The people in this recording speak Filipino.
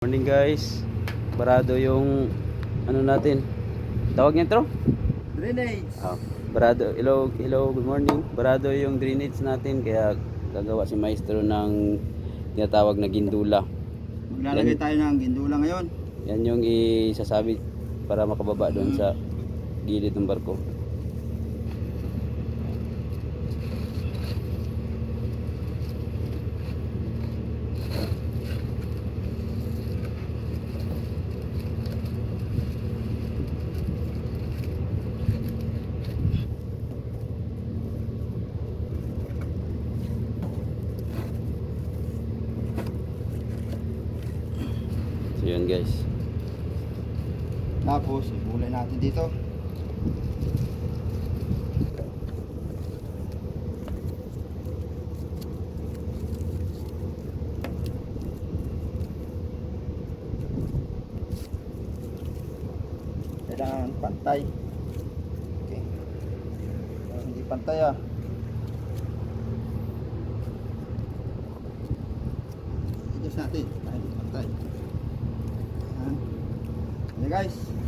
Morning guys, barado yung ano natin, tawag niya tro? Drainage. Barado, hello, good morning. Barado yung drainage natin kaya gagawa si maestro ng tinatawag na gindula. Maglalagay Yan, tayo ng gindula ngayon. yan yung isasabi para makababa doon sa gilid ng barko. So yun guys. Tapos ibulay natin dito. Kailangan pantay. Okay. Hindi pantay Adjust natin. Hindi pantay. Ayan guys.